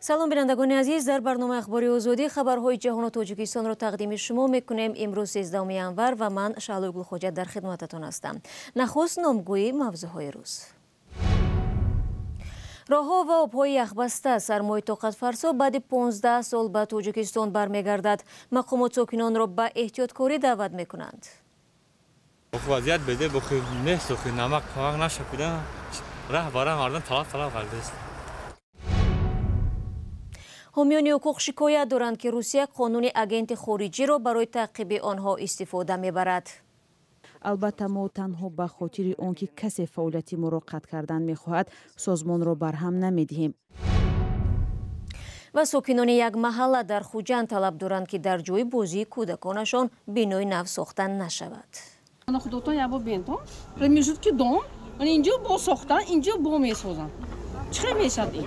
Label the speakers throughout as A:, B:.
A: سلام بینندگان عزیز، در برنامه اخباری آزادی خبرهای جهان و تاجیکستان را تقدیم شما میکنیم. امروز 13 ینور و من شعلو گلخوجت در خدمتتان هستم. نخست نامگویی موضوعهای روز. راهها و آبهای یخبسته سرمای طاقت فرسا بعد 15 سال به تاجیکستان برمیگردد. مقامات ساکنان را به احتیاطکاری دعوت میکنند.
B: وضعیت بده بخیر نیست و نمک پاک نشده. راه برای مردم طلب کرده است.
A: حامیان حقوق شکایت دارند که روسیه قانون اگنت خارجی را برای تعقیب آنها استفاده میبرد.
C: البته ما تنها به خاطر آنکه کسی فعالیتی ما را قطع کردن میخواهد سازمان را برهم نمیدهیم.
A: و ساکنان یک محله در خوجند طلب دارند که در جای بازی کودکانشان بینای نو ساختن نشود.
D: اینجا با ساختن اینجا با میسازن. چه میشد این؟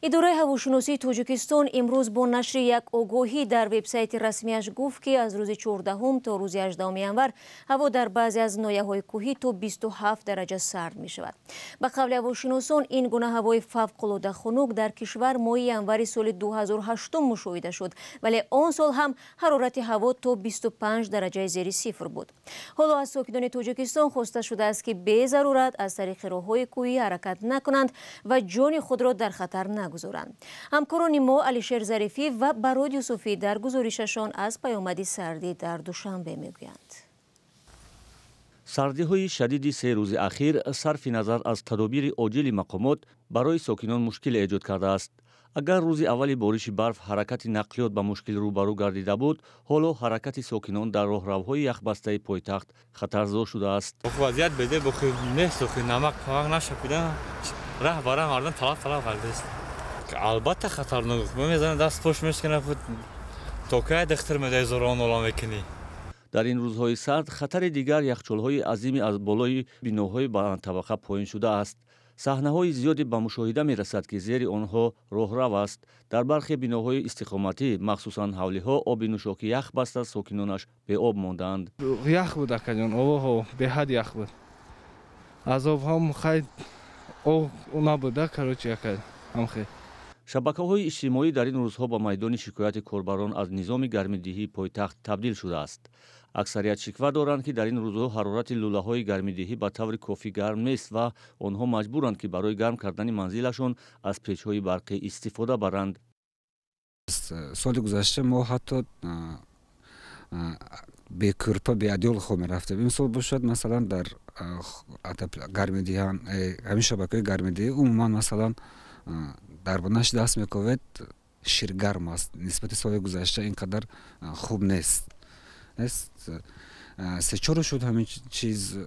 A: اداره هواشناسی تاجیکستان امروز با نشر یک آگاهی در وبسایت رسمیش گفت که از روز 14 تا روز 18 ینور هوا در بعضی از ناحیه‌های کوهی تا 27 درجه سرد می شود. به قول هواشناسان این گونه هوای فوق‌العاده خنک در کشور ماه ینور سال 2008 مشاهده شد، ولی آن سال هم حرارت هوا تا 25 درجه زیر صفر بود. حالا از ساکنان تاجیکستان خواسته شده است که به ضرورت از طریق راه‌های کوهی حرکت نکنند و جان خود را در خطر نگذارند. همکاران ما علیشیر ظریفی و براد یوسفی در گزارششان از پیامد سردی در دوشنبه میگویند.
E: سردی های شدید 3 روز اخیر صرف نظر از تدابیر عاجل مقامات برای ساکنان مشکل ایجاد کرده است. اگر روز اول بارش برف حرکت نقلیات به مشکل روبرو گردیده بود، حالا حرکت ساکنان در راهروهای یخبسته پایتخت خطرزا شده است.
B: وضعیت بده بخیر نیست و نمک پاک نشده. راه برای مردم طلب کرده است. البته خطرناک میزنه، دست پشت میشکنه، توکای دختر میده زوران اولا میکنی.
E: در این روزهای سرد خطر دیگر یخچال‌های عظیم از بالای بناهای بلند طبقه پایین شده است. صحنه‌های زیادی به مشاهده می‌رسد که زیر آنها راهرو است. در برخی بناهای استقامتی مخصوصاً حولی‌ها آب نوشاکی یخ بسته ساکنانش به آب ماندند.
F: یخ بود اکجان، آب به حد یخ بود. از آب هم خیلی آب نبوده کروچی اکد هم خیلی.
E: شبکه‌های اجتماعی در این روزها با میدان شکایت کاربران از نظام گرمایدهی پایتخت تبدیل شده است. اکثریت شکوه دارند که در این روزها حرارت لوله‌های گرمایدهی به طور کافی گرم نیست و آنها مجبورند که برای گرم کردن منزلشان از پیچ‌های برقی استفاده برند.
G: سال گذشته ما حتی به کرپا به ادیال خو می‌رفتیم. این سال باشد مثلا در گرمایدهی همین شبکه‌های گرمایدهی عموما مثلا در بنش دست میکوید شیرگرم است. نسبت سال گذشته اینقدر خوب نیست. 3-4 شد همین چیز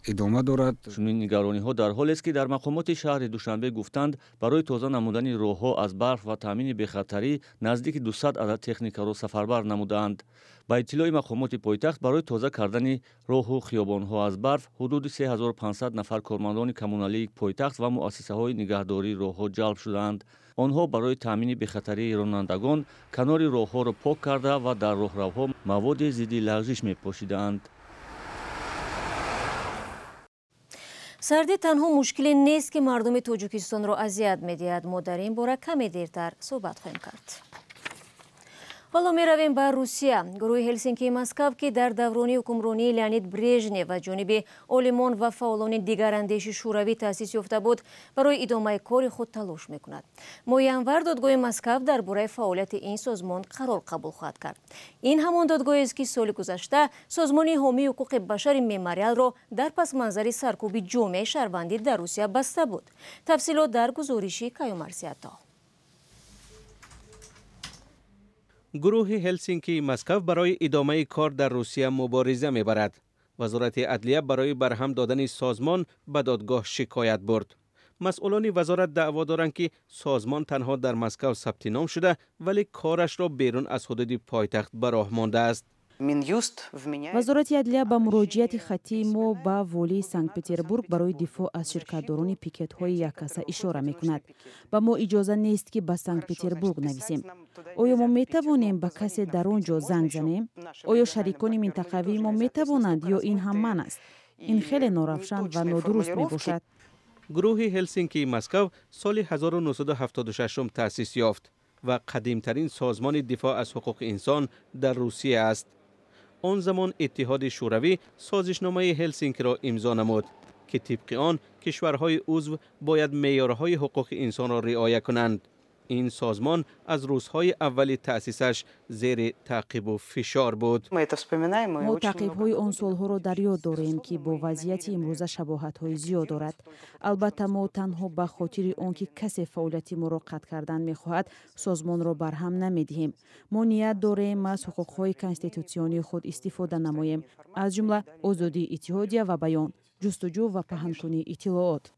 G: ادامه دارد.
E: چنین نگرانی‌ها در حالی است که در مقامات شهر دوشنبه گفتند برای تازه نمودن راه‌ها از برف و تامین بخطری نزدیک 200 عدد تکنیک را سفربر نمودند. با اطلاع مقامات پایتخت برای تازه کردن راه و خیابان‌ها از برف حدود 3500 نفر کارمندان کمونالی پایتخت و مؤسسه‌های نگهداری راه‌ها جلب شدند. آنها برای تامین بخطری رانندگان کنار راه‌ها را پاک کرده و در راهروها مواد ضد لغزش می‌پاشیدند.
A: سردی تنها مشکلی نیست که مردم تاجیکستان را اذیت می‌دهد. ما در این باره کمی دیرتر صحبت خواهیم کرد. حالا می رویم به روسیه. گروه هلسینکی مسکو که در دوران حکمرانی لئونید برژنیو و جانب عالمان و فعالان دیگراندیش شوروی تأسیس یافته بود برای ادامه کار خود تلاش می‌کند. ماه ینور دادگاه مسکو درباره فعالیت این سازمان قرار قبول خواهد کرد. این همان دادگاه است که سال گذشته سازمان حامی حقوق بشر مموریال را در پس منظر سرکوب جامعه شهروندی در روسیه بسته بود. تفصیلات در گزارش کیومرسیاتا.
H: گروه هلسینکی مسکو برای ادامه کار در روسیه مبارزه می‌برد. وزارت عدلیه برای برهم دادن سازمان به دادگاه شکایت برد. مسئولان وزارت دعوا دارند که سازمان تنها در مسکو ثبت نام شده ولی کارش را بیرون از حدود پایتخت به راه مانده است.
C: وزارت عدلیه با مراجعت خطی ما به والی سنت پتربورگ برای دفاع از شرکت‌داران پیکت‌های یککسه اشاره می‌کند. با ما اجازه نیست که به سنت پتربورگ نویسیم. آیا ما می‌توانیم به کسی در آنجا زنگ زنیم؟ آیا شریکان منطقوی ما می‌توانند یا این هم من است؟ این خیلی ناروشن و نادرست می‌باشد.
H: گروه هلسینکی مسکو سال 1976 تأسیس یافت و قدیمترین سازمان دفاع از حقوق انسان در روسیه است. آن زمان اتحاد شوروی سازشنامه هلسینکی را امضا نمود که طبق آن کشورهای عضو باید معیارهای حقوق انسان را رعایت کنند. این سازمان از روزهای اول تأسیسش زیر تعقیب و فشار بود.
C: ما تعقیب‌های آن سال‌ها را در یاد داریم که با وضعیت امروز شباهت‌های زیاد دارد. البته ما تنها به خاطر آنکه کسی فعالیت ما را قطع کردن می‌خواهد سازمان را برهم نمی‌دهیم. ما نیت داریم از حقوق‌های کنستیتوسیونی خود استفاده نماییم، از جمله آزادی اتحادیه و بیان، جستجو و پنهان‌کنی اطلاعات.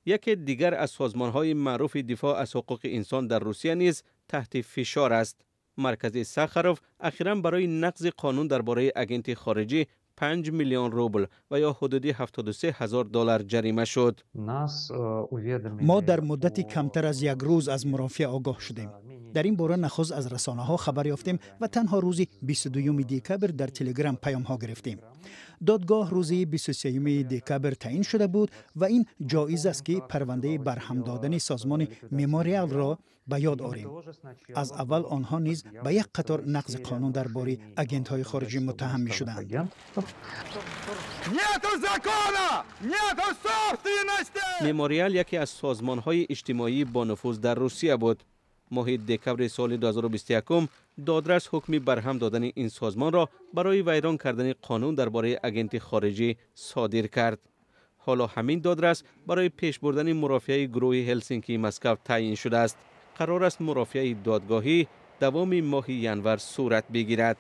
H: یکی دیگر از سازمان‌های معروف دفاع از حقوق انسان در روسیه نیز تحت فشار است. مرکز ساخاروف اخیراً برای نقض قانون درباره اگنت خارجی 5 میلیون روبل و یا حدود $73,000 جریمه شد.
I: ما در مدت کمتر از یک روز از مرافعه آگاه شدیم. در این باره نخست از رسانه‌ها خبر یافتیم و تنها روز 22 دکبر در تلگرام پیام‌ها گرفتیم. دادگاه روز 23 دکبر تعیین شده بود و این جایز است که پرونده برهم دادن سازمان مموریال را به یاد آوریم. از اول آنها نیز به یک قطار نقض قانون درباره اگنت‌های خارجی متهم می‌شدند.
H: مموریال یکی از سازمان‌های اجتماعی با نفوذ در روسیه بود. ماه دکبر سال 2021 دادرس حکمی برهم دادن این سازمان را برای ویران کردن قانون درباره اگنت خارجی صادر کرد. حالا همین دادرس برای پیش بردن مرافعه گروه هلسینکی مسکو تعیین شده است. قرار است مرافعه دادگاهی دوام ماه ینور صورت بگیرد.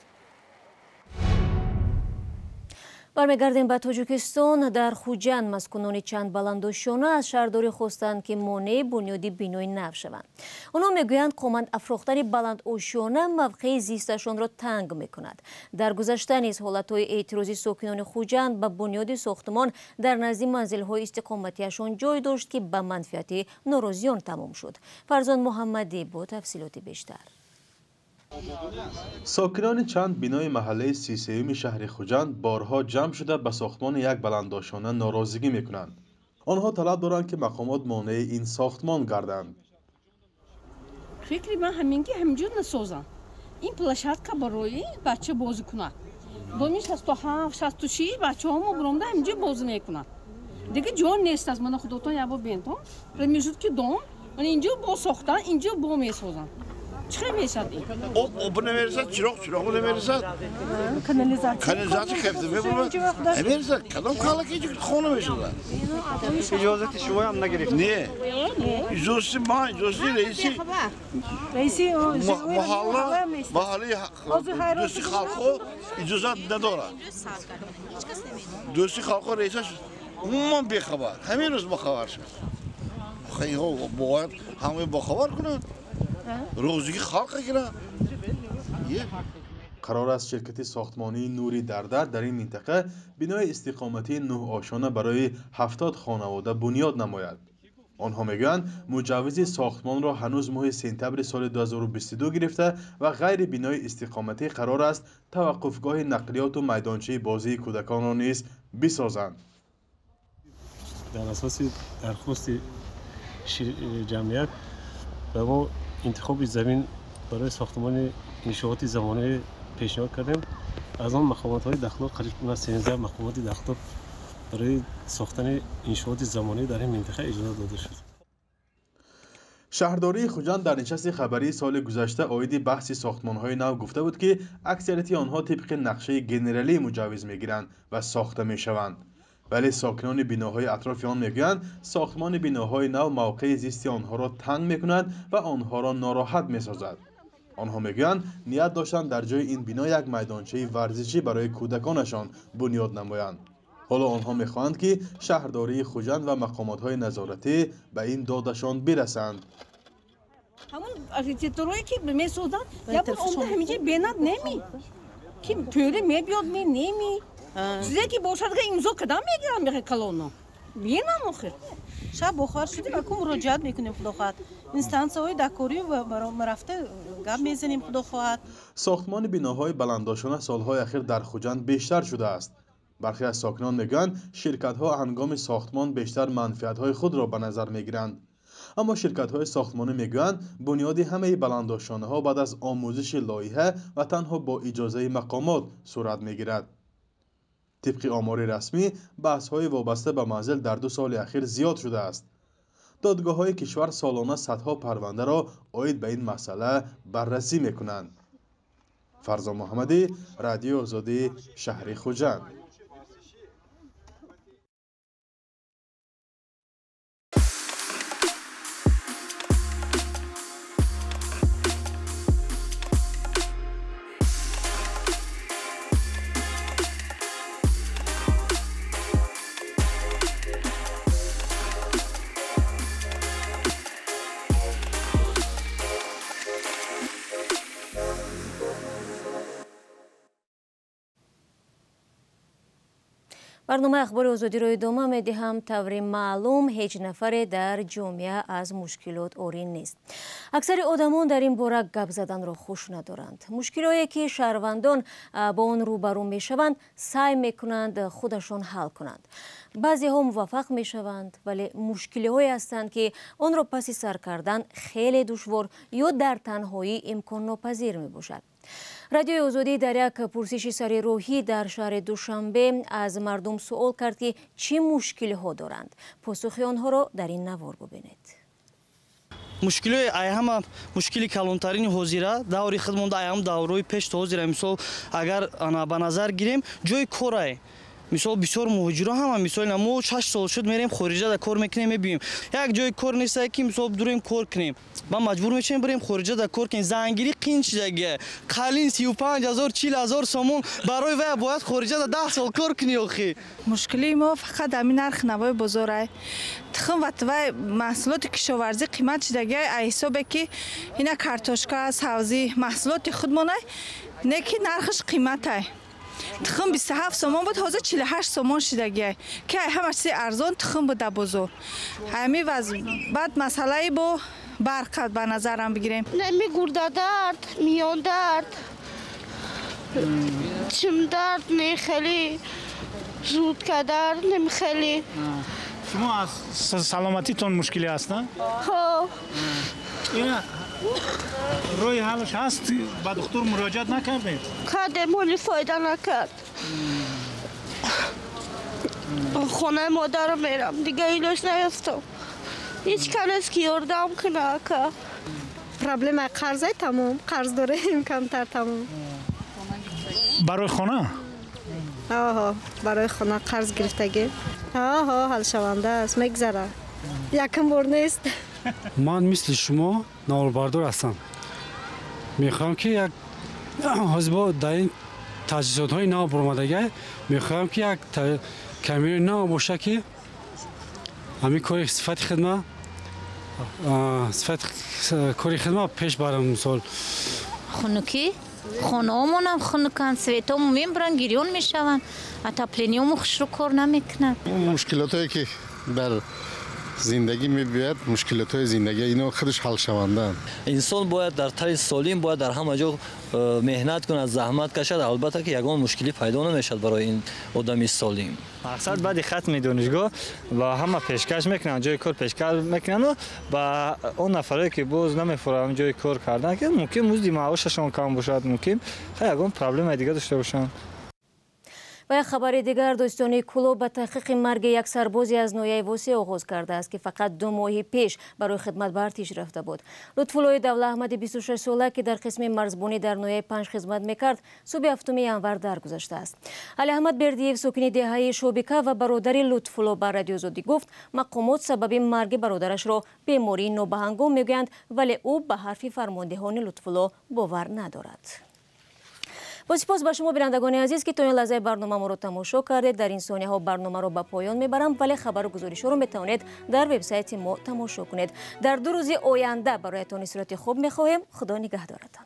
A: برمیگردیم به تاجیکستان. در خوجند مسکونان چند بلندوشانه از شهرداری خواستند که مانع بنیادی بینای نو شوند. آنها میگویند قامت افراختن بلندوشانه موقع زیستشان را تنگ میکند. در گذشته نیز حالتهای اعتراضی ساکنان خوجند به بنیاد ساختمان در نزد منزل‌های استقامتیشان جای داشت که به منفعت ناراضیان تمام شد. فرزان محمدی با تفصیلات بیشتر.
J: ساکنان چند بینای محله 33 شهر خوجند بارها جمع شده به ساختمان یک بلندوشانه ناراضگی میکنند. آنها طلب دارند که مقامات مانع این ساختمان گردند.
D: فکری من همینگی همینجور نسازم. این پلشاتکا برای بچه بازی کنند. دومی 67 66 بچه ها ما برامده همینجور بازی میکنند. دیگه جان نیست از من خودتون یابو بینتون. رمیشود که دون من اینجا با ساختن اینجا با میسازم. چه میشد این؟
K: او نمیرسد چراغ نمیرسد. کانالیزاسیون خفته میبود. نمیرسد. کدام کالا که خونه میشد.
L: اجازه شما هم نگرفت.
K: نه. اجازه ما اجازه رئیسی محله دوستی خالقو اجازه نداره. دوستی خالقو رئیسش من بیخبر. همین روز بخبر شد. خیلی باید همه بخبر کنند. روزی خلق گیره.
J: قرار است شرکت ساختمانی نوری در این منطقه بنای استقامتی 9 آشانه برای 70 خانواده بنیاد نماید. آنها میگویند مجوز ساختمان را هنوز ماه سپتامبر سال 2022 گرفته و غیر بنای استقامتی قرار است توقفگاه نقلیات و میدانچه بازی کودکان را نیز بسازند.
M: در اساس درخواست جمعیت و ما انتخاب زمین برای ساختمان انشاءات زمانی پیشنهاد کردیم. از آن مقامات‌های داخل قریب 13 مقامات داخل برای ساختن انشاءات زمانی در این منطقه اجازه داده شد.
J: شهرداری خوجند در نشست خبری سال گذشته عاید بحث ساختمان‌های نو گفته بود که اکثریت آنها طبق نقشه گنرالی مجوز می‌گیرند و ساخته می‌شوند. ولی ساکنان بناهای اطراف آن میگویند ساختمان بناهای نو موقع زیستی آنها را تنگ می‌کند و آنها را ناراحت می‌سازد. آنها میگویند نیت داشتند در جای این بنا یک میدانچه ورزشی برای کودکانشان بنیاد نمایند. حالا آنها می‌خواهند که شهرداری خوجند و مقامات‌های نظارتی به این دادشان برسند.
D: همون آرکیتکتوری که می‌سازند یا اون همینجا بناد نمی که پوری می‌بیاد نمی چیزی که باشد که امضا کدام میگیرم میخواد کلونو بینم آخر
N: شب بخار شدیم اکو مراجعت میکنیم خدا خواهد اینستانس‌های دکوری و برام رفته گپ میزنیم خدا خواهد.
J: ساختمان بناهای بلندوشانه سالهای اخیر در خوجند بیشتر شده است. برخی از ساکنان میگویند شرکت‌ها هنگام ساختمان بیشتر منفعت‌های خود را به نظر می‌گیرند. اما شرکت‌های ساختمانی میگویند بنیاد همه بلندآشانه‌ها بعد از آموزش لایحه و تنها با اجازه مقامات صورت می‌گیرد. طبق آمار رسمی بحث‌های وابسته به منزل در 2 سال اخیر زیاد شده است. دادگاه‌های کشور سالانه صدها پرونده را عاید به این مسئله بررسی می‌کنند. فرزا محمدی، رادیو آزادی، شهر خوجند.
A: برنامه اخبار آزادی رو ادامه میدهم. طوری معلوم هیچ نفر در جامعه از مشکلات عاری نیست. اکثر آدمان در این باره گپ زدن را خوش ندارند. مشکلاتی که شهروندان با آن روبرو میشوند سعی میکنند خودشان حل کنند. بعضی ها موفق میشوند ولی مشکلهایی هستند که آن را پس سر کردن خیلی دشوار یا در تنهایی امکان ناپذیر میباشد. رادیو آزادی در یک پرسش سریع در شهر دوشنبه از مردم سوال کرد که چه مشکلی ها دارند. پاسخ آنها را در این نوار ببینید.
O: مشکلی ایام مشکلی کلانترین حاضره دوری خدمت ایام دوروی پیش حاضره. مثال اگر انا به نظر گیریم جای کارای مثال بسیار مهاجرا هم مثال ما 6 سال شد میریم خارجه در کار میکنیم میبینیم یک جای کار نیست که مثال بریم کار کنیم ما مجبور میشیم بریم خارجه در کار کنیم. زنگیری قین شده قالین 35000 40000 سومون برای وای باید خارجه در 10 سال کار کنی اخی.
P: مشکلی ما فقط همین نرخ نوای بازاره تخم و توی محصولات کشاورزی قیمت شدگی حسابه که اینا کارتوشکا سبزی محصولات خودمونه نه که نرخش قیمته تخم 27 سومون بود حاضر 48 سومون شدگی که همش ارزان تخم بود بازار همین وضع. بعد مسئله با برق به نظرم بگیریم
Q: نمی گرده درد میان درد چم درد نه خیلی زود که درد نمی خیلی.
I: شما از سلامتیتون مشکلی هست نه؟
Q: ها
I: روی حالش هست با دکتر مراجعت نکردید؟
Q: کردم ولی فایده نکرد. خونه مادرم میرم دیگه ایلاش نیفتم. هیچ کنیست که یاردم کنه که
R: پرابلم قرضه تمام قرض داریم کمتر تمام.
I: برای خونه؟
R: آها برای خونه قرض گرفتگی. آها حل شونده است میگذره یکم بار نیست.
S: من مثل شما نواربردار هستم. میخوام که یک حزب در این تجهیزات های نو برآمدگی میخوام که یک کامیون نو باشه که همین کاری صفت خدمت کاری خدمت پیش برم. مثال
T: خنوکی خانه‌مون هم خنکن سویتامون میبرن گریون میشون اتاپلینیوم خوش رو کار نمیکنن.
U: مشکلاتی که در زندگی میبید مشکلات زندگی اینا خودش حل شوندن.
V: انسان باید در طرز سالم باید در همه جا مهنت کنه زحمت کشد البته که یگان مشکلی پیدا نمیشد برای این آدمی سالم.
W: مقصد بعد ختم دانشگاه و همه پیشکش میکنن جای کار پیشکش میکنن و با اون نفرایی که باز نمیفهمن جای کار کردن که ممکن مزد معاششون کم باشد ممکن یگان پرابلم دیگه داشته باشن.
A: و یک خبر دیگر دوستان کلوب به تحقیق مرگ یک سربازی از نویه واسه آغاز کرده است که فقط 2 ماه پیش برای خدمت به ارتش رفته بود. لطفالله دوله احمد 26 ساله که در قسم مرزبانی در نویه 5 خدمت میکرد صبح 7 ینور درگذشته است. علی احمد بردیف ساکن دهه شوبیکا و برادر لطفالله به رادیو آزادی گفت مقامات سبب مرگ برادرش را بیماری نابهنگام میگویند ولی او به حرف فرماندهان لطفالله باور ندارد. با سپاس به شما بینندگان عزیز که تا این لحظه برنامه ما رو تماشا کردید. در این ثانیه ها برنامه رو به پایان میبرم ولی خبر و گزارش رو میتونید در وبسایت ما تماشا کنید. در 2 روز آینده برایتان صورت خوب میخواهیم. خدا نگهدارتان.